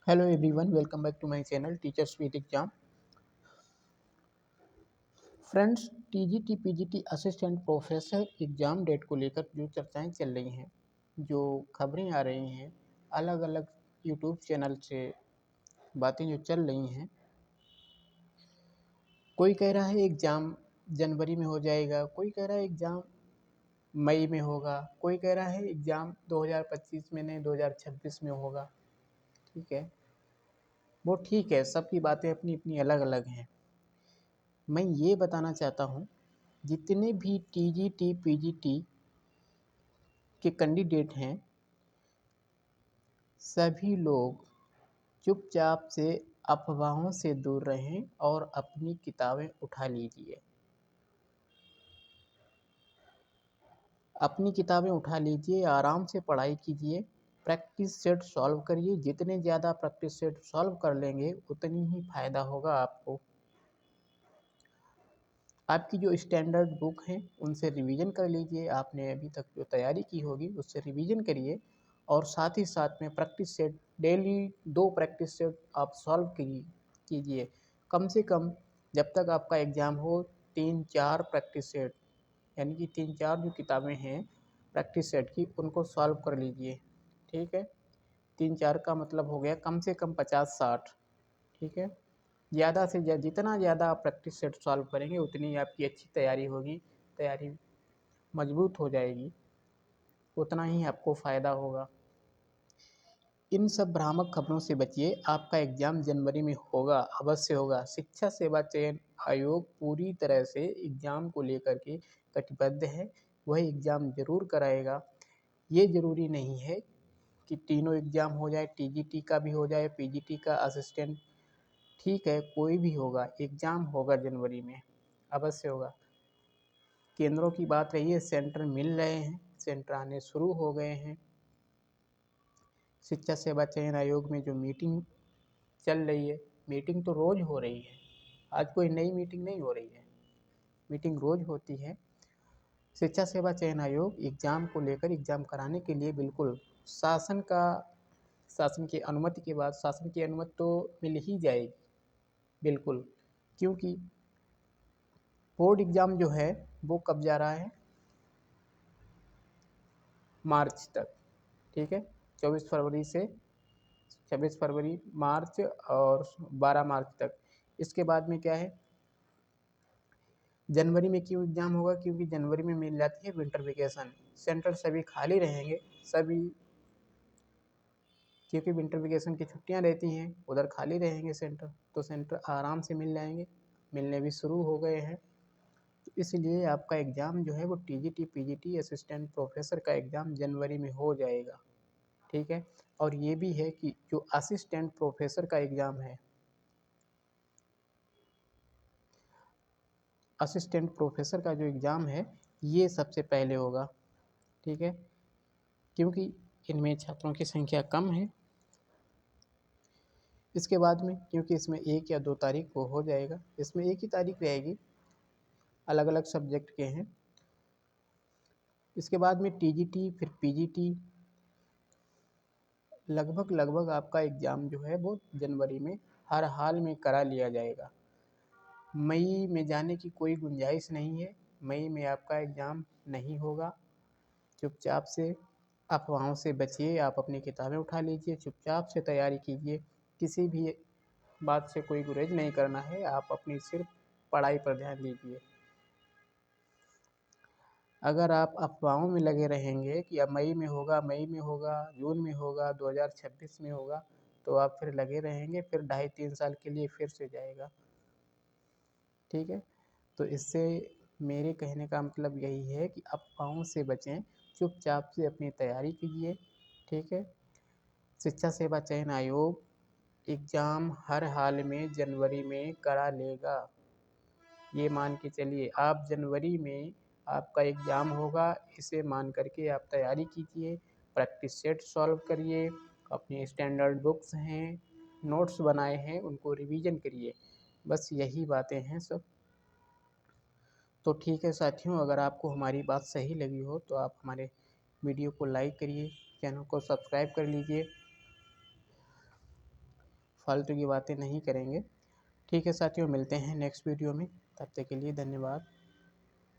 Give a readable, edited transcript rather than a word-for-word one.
Hello everyone, welcome back to my channel teachers with exam. Friends, TGT PGT assistant professor exam date को लेकर जो चर्चाएं चल रही हैं, जो खबरें आ रही हैं, अलग अलग यूट्यूब चैनल से बातें जो चल रही हैं, कोई कह रहा है एग्ज़ाम जनवरी में हो जाएगा, कोई कह रहा है एग्ज़ाम मई में होगा, कोई कह रहा है एग्ज़ाम 2025 में नहीं 2026 में होगा। ठीक है, वो ठीक है, सबकी बातें अपनी अपनी अलग अलग हैं। मैं ये बताना चाहता हूँ, जितने भी टीजीटी पीजीटी के कैंडिडेट हैं, सभी लोग चुपचाप से अफवाहों से दूर रहें और अपनी किताबें उठा लीजिए। अपनी किताबें उठा लीजिए, आराम से पढ़ाई कीजिए, प्रैक्टिस सेट सॉल्व करिए। जितने ज़्यादा प्रैक्टिस सेट सॉल्व कर लेंगे उतनी ही फ़ायदा होगा आपको। आपकी जो स्टैंडर्ड बुक हैं उनसे रिवीजन कर लीजिए। आपने अभी तक जो तैयारी की होगी उससे रिवीजन करिए और साथ ही साथ में practice set daily 2 practice set आप सॉल्व कीजिए। कम से कम जब तक आपका एग्ज़ाम हो 3-4 प्रैक्टिस सेट, यानी कि 3-4 जो किताबें हैं प्रैक्टिस सेट की, उनको सॉल्व कर लीजिए। ठीक है, 3-4 का मतलब हो गया कम से कम 50-60। ठीक है, ज़्यादा से जितना ज़्यादा आप प्रैक्टिस सेट सॉल्व करेंगे उतनी आपकी अच्छी तैयारी होगी, तैयारी मजबूत हो जाएगी, उतना ही आपको फ़ायदा होगा। इन सब भ्रामक खबरों से बचिए। आपका एग्ज़ाम जनवरी में होगा, अवश्य होगा। शिक्षा सेवा चयन आयोग पूरी तरह से एग्ज़ाम को लेकर के कटिबद्ध है, वह एग्ज़ाम ज़रूर कराएगा। ये ज़रूरी नहीं है कि तीनों एग्ज़ाम हो जाए, टीजीटी का भी हो जाए, पीजीटी का असिस्टेंट। ठीक है, कोई भी होगा, एग्ज़ाम होगा जनवरी में, अवश्य होगा। केंद्रों की बात रही है, सेंटर मिल रहे हैं, सेंटर आने शुरू हो गए हैं। शिक्षा सेवा चयन आयोग में जो मीटिंग चल रही है, मीटिंग तो रोज़ हो रही है, आज कोई नई मीटिंग नहीं हो रही है, मीटिंग रोज़ होती है। शिक्षा सेवा चयन आयोग एग्ज़ाम को लेकर, एग्ज़ाम कराने के लिए बिल्कुल शासन की अनुमति के बाद, शासन की अनुमति तो मिल ही जाएगी बिल्कुल, क्योंकि बोर्ड एग्ज़ाम जो है वो कब जा रहा है, मार्च तक। ठीक है, 24 फरवरी से 26 फरवरी, मार्च और 12 मार्च तक। इसके बाद में क्या है, जनवरी में क्यों एग्ज़ाम होगा, क्योंकि जनवरी में मिल जाती है विंटर वेकेशन, सेंटर सभी खाली रहेंगे सभी, क्योंकि विंटर वेकेशन की छुट्टियां रहती हैं, उधर खाली रहेंगे सेंटर, तो सेंटर आराम से मिल जाएंगे, मिलने भी शुरू हो गए हैं। तो इसलिए आपका एग्ज़ाम जो है वो टीजीटी पीजीटी असिस्टेंट प्रोफेसर का एग्ज़ाम जनवरी में हो जाएगा। ठीक है, और ये भी है कि जो असिस्टेंट प्रोफेसर का एग्ज़ाम है, असिस्टेंट प्रोफेसर का जो एग्ज़ाम है ये सबसे पहले होगा। ठीक है, क्योंकि इनमें छात्रों की संख्या कम है। इसके बाद में, क्योंकि इसमें 1 या 2 तारीख को हो जाएगा, इसमें एक ही तारीख रहेगी, अलग अलग सब्जेक्ट के हैं। इसके बाद में टीजीटी, फिर पीजीटी, लगभग आपका एग्ज़ाम जो है वो जनवरी में हर हाल में करा लिया जाएगा। मई में जाने की कोई गुंजाइश नहीं है, मई में आपका एग्ज़ाम नहीं होगा। चुपचाप से अफवाहों से बचिए, आप अपनी किताबें उठा लीजिए, चुपचाप से तैयारी कीजिए। किसी भी बात से कोई गुरेज नहीं करना है, आप अपनी सिर्फ पढ़ाई पर ध्यान दीजिए। अगर आप अफवाहों में लगे रहेंगे कि अब मई में होगा, मई में होगा, जून में होगा, 2026 में होगा, तो आप फिर लगे रहेंगे, फिर 2.5-3 साल के लिए फिर से जाएगा। ठीक है, तो इससे मेरे कहने का मतलब यही है कि अफवाहों से बचें, चुपचाप से अपनी तैयारी कीजिए। ठीक है, शिक्षा सेवा चयन आयोग एग्ज़ाम हर हाल में जनवरी में करा लेगा, ये मान के चलिए। आप जनवरी में आपका एग्ज़ाम होगा, इसे मान करके आप तैयारी कीजिए, प्रैक्टिस सेट सॉल्व करिए, अपनी स्टैंडर्ड बुक्स हैं, नोट्स बनाए हैं, उनको रिवीजन करिए। बस यही बातें हैं सब। तो ठीक है साथियों, अगर आपको हमारी बात सही लगी हो तो आप हमारे वीडियो को लाइक करिए, चैनल को सब्सक्राइब कर लीजिए फालतू की बातें नहीं करेंगे। ठीक है साथियों, मिलते हैं नेक्स्ट वीडियो में, तब तक के लिए धन्यवाद।